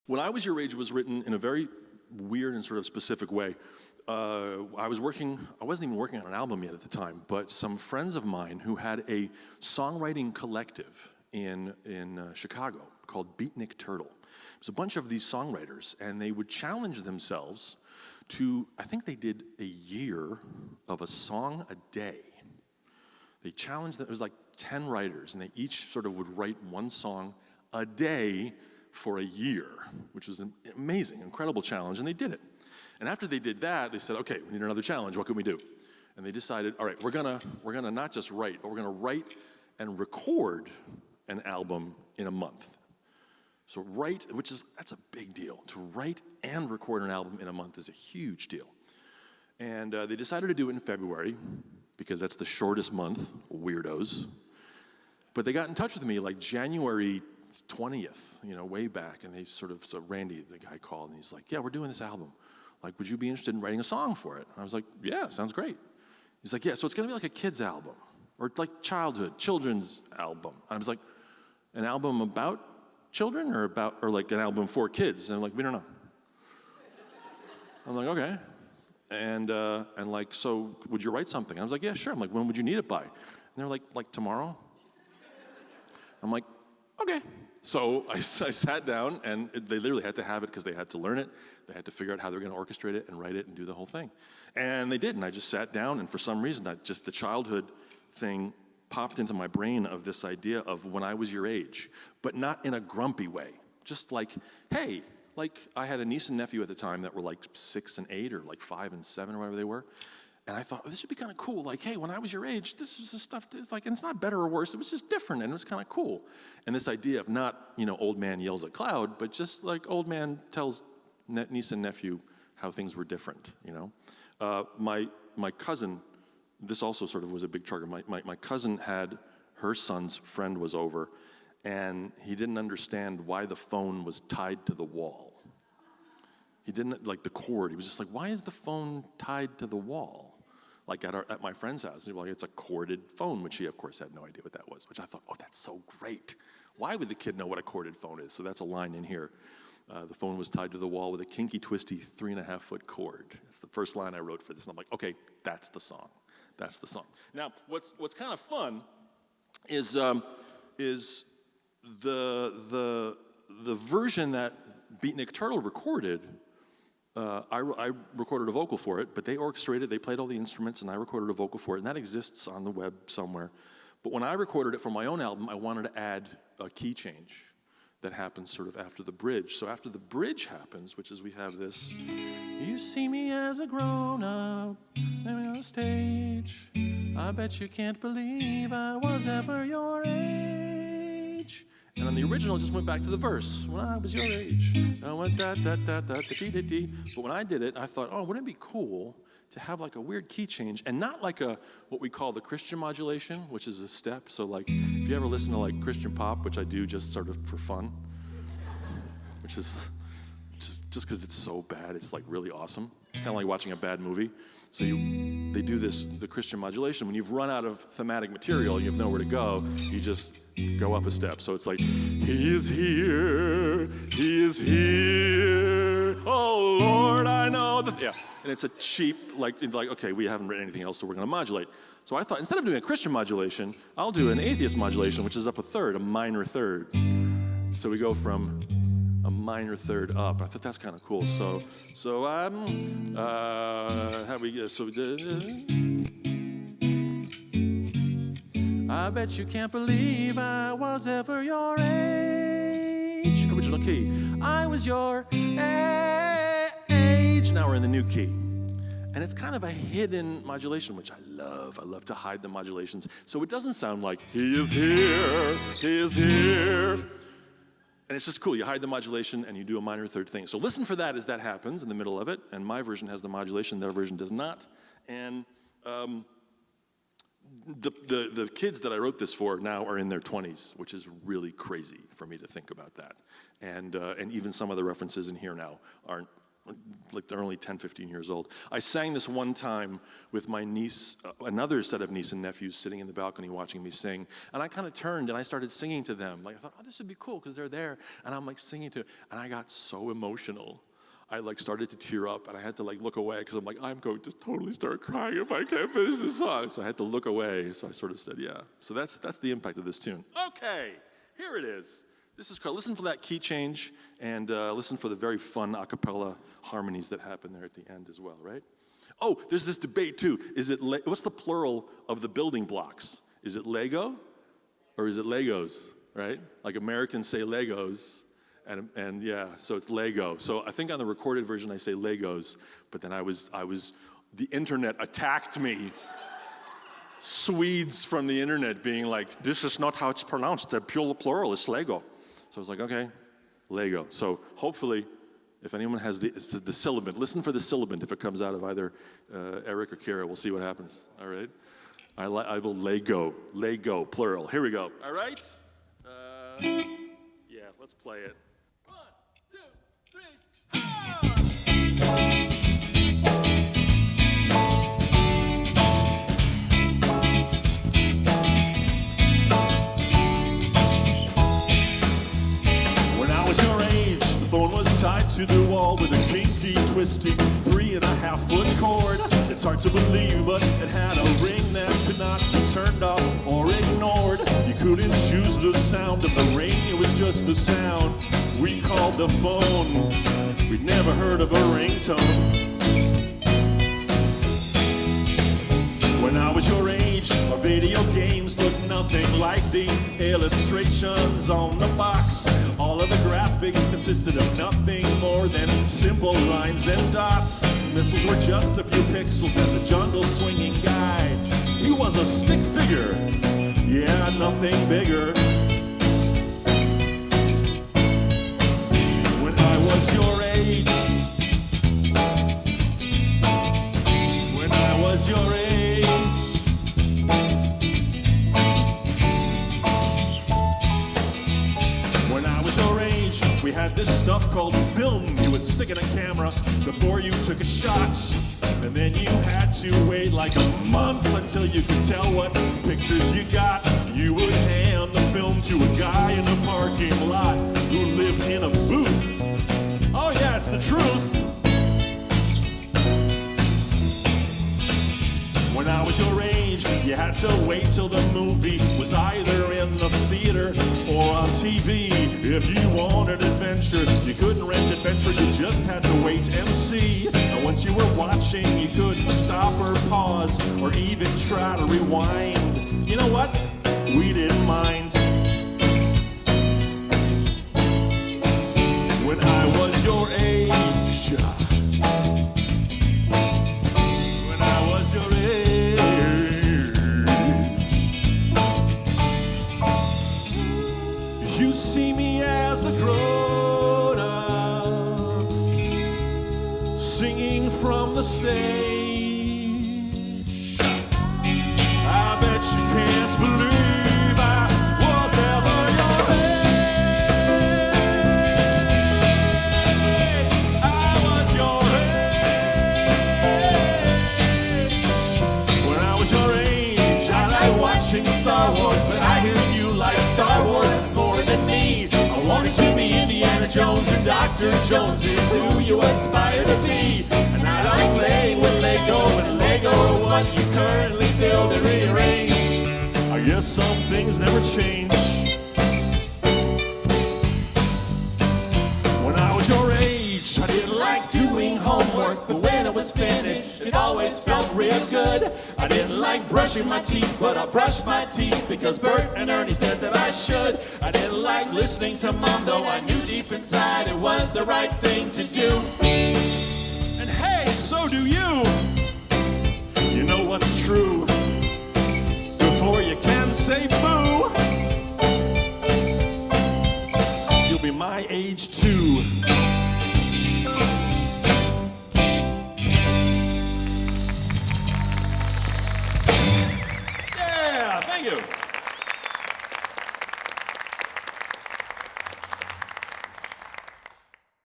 When I Was Your Age was written in a very weird and sort of specific way. I wasn't even working on an album yet at the time, but some friends of mine who had a songwriting collective in Chicago called Beatnik Turtle. It was a bunch of these songwriters, and they would challenge themselves to, I think they did a year of a song a day. They challenged them, it was like 10 writers, and they each sort of would write one song a day for a year, which was an amazing, incredible challenge, and they did it. And after they did that, they said, okay, we need another challenge, what can we do? And they decided, all right, we're gonna not just write, but we're gonna write and record an album in a month. So that's a big deal. To write and record an album in a month is a huge deal. And they decided to do it in February, because that's the shortest month, weirdos. But they got in touch with me like January 20th, way back, and so Randy, the guy, called, and he's like, yeah, we're doing this album. Like, would you be interested in writing a song for it? And I was like, yeah, sounds great. He's like, yeah, so it's gonna be like a kid's album, or like children's album. And I was like, an album about children, or like an album for kids? And I'm like, we don't know. I'm like, okay. And like, so would you write something? I was like, yeah, sure. I'm like, when would you need it by? And they're like tomorrow? I'm like, okay. So I sat down, and they literally had to have it because they had to learn it. They had to figure out how they were going to orchestrate it and write it and do the whole thing. And they did, and I just sat down, and for some reason, the childhood thing popped into my brain of this idea of when I was your age, but not in a grumpy way. Just like, hey, like I had a niece and nephew at the time that were like 6 and 8, or like 5 and 7, or whatever they were. And I thought, this would be kind of cool. Like, hey, when I was your age, this was the stuff that's like, and it's not better or worse. It was just different, and it was kind of cool. And this idea of not, old man yells at cloud, but just like old man tells niece and nephew how things were different. My cousin, this also sort of was a big trigger. My cousin had, her son's friend was over, and he didn't understand why the phone was tied to the wall. He didn't, like the cord, he was just like, why is the phone tied to the wall? Like at my friend's house, and like, it's a corded phone, which he, of course, had no idea what that was, which I thought, oh, that's so great. Why would the kid know what a corded phone is? So that's a line in here. The phone was tied to the wall with a kinky, twisty 3.5-foot cord. That's the first line I wrote for this, and I'm like, okay, that's the song. That's the song. Now, what's kind of fun is the version that Beatnik Turtle recorded. I recorded a vocal for it, but they orchestrated, they played all the instruments, and I recorded a vocal for it, and that exists on the web somewhere. But when I recorded it for my own album, I wanted to add a key change that happens sort of after the bridge. So after the bridge happens, which is we have this, you see me as a grown-up, on stage, I bet you can't believe I was ever your age. And on the original, it just went back to the verse. When I was your age, I went da-da-da-da-da-dee-dee-dee. But when I did it, I thought, oh, wouldn't it be cool to have like a weird key change, and not like what we call the Christian modulation, which is a step. So like, if you ever listen to like Christian pop, which I do just sort of for fun, which is just because it's so bad, it's like really awesome. It's kind of like watching a bad movie. So they do the Christian modulation. When you've run out of thematic material, you have nowhere to go, you just go up a step. So it's like, he is here, oh Lord, I know. Yeah, and it's a cheap, like, okay, we haven't written anything else, so we're gonna modulate. So I thought, instead of doing a Christian modulation, I'll do an atheist modulation, which is up a third, a minor third. So we go from a minor third up. I thought that's kind of cool. I bet you can't believe I was ever your age. Original key. I was your age. Now we're in the new key. And it's kind of a hidden modulation, which I love. I love to hide the modulations. So it doesn't sound like, he is here, he is here. And it's just cool. You hide the modulation and you do a minor third thing. So listen for that as that happens in the middle of it. And my version has the modulation, their version does not. And the kids that I wrote this for now are in their 20s, which is really crazy for me to think about that. And even some of the references in here now aren't like they're only 10, 15 years old. I sang this one time with my niece, another set of niece and nephews sitting in the balcony watching me sing. And I kind of turned and I started singing to them. Like I thought, oh, this would be cool because they're there. And I'm like singing to, and I got so emotional. I like started to tear up and I had to like look away because I'm like, I'm going to totally start crying if I can't finish this song. So I had to look away. So I sort of said, yeah. So that's the impact of this tune. Okay, here it is. This is called, listen for that key change and listen for the very fun a cappella harmonies that happen there at the end as well, right? Oh, there's this debate too. Is it, what's the plural of the building blocks? Is it Lego or is it Legos, right? Like Americans say Legos. And yeah, so it's Lego. So I think on the recorded version I say Legos, but then the internet attacked me. Swedes from the internet being like, this is not how it's pronounced. The plural is Lego. So I was like, okay, Lego. So hopefully, if anyone has the sibilant, listen for the sibilant if it comes out of either Eric or Kiera. We'll see what happens. All right? I will Lego, plural. Here we go. All right? Yeah, let's play it. 1, 2, 3, When I was your age, the phone was tied to the wall with a kinky, twisty 3.5-foot cord. It's hard to believe, but it had a ring that could not be turned off or ignored. You couldn't choose the sound of the ring, it was just the sound. We called the phone. We'd never heard of a ringtone. When I was your age, our video games looked nothing like the illustrations on the box. All of the graphics consisted of nothing more than simple lines and dots. Missiles were just a few pixels and the jungle swinging guy. He was a stick figure, yeah, nothing bigger. When I was your age, when I was your age, we had this stuff called film. You would stick in a camera before you took a shot. And then you had to wait like a month until you could tell what pictures you got. You would hand the film to a guy in a parking lot who lived in a booth. Oh yeah, it's the truth. When I was your age, you had to wait till the movie was either in the theater or on TV. If you wanted adventure, you couldn't rent adventure, you just had to wait and see. And once you were watching, you couldn't stop or pause or even try to rewind. You know what? We didn't mind. When I was your age, when I was your age, you see me as a grown-up, singing from the stage. I bet you can't believe I was ever your age. I was your age. When I was your age, I liked watching Star Wars, but I hear you like Star Wars more than me. I wanted to be Indiana Jones, and Dr. Jones is who you aspire to be. And I like playing with Lego, and Lego what you currently build and rearrange. I guess some things never change. When I was your age, I didn't like doing homework, but when it was finished, it always felt real good. I didn't like brushing my teeth, but I brushed my teeth because Bert and Ernie said that I should. I didn't like listening to Mom, though I knew deep inside it was the right thing to do. And hey, so do you. You know what's true before you can say boo. You'll be my age too.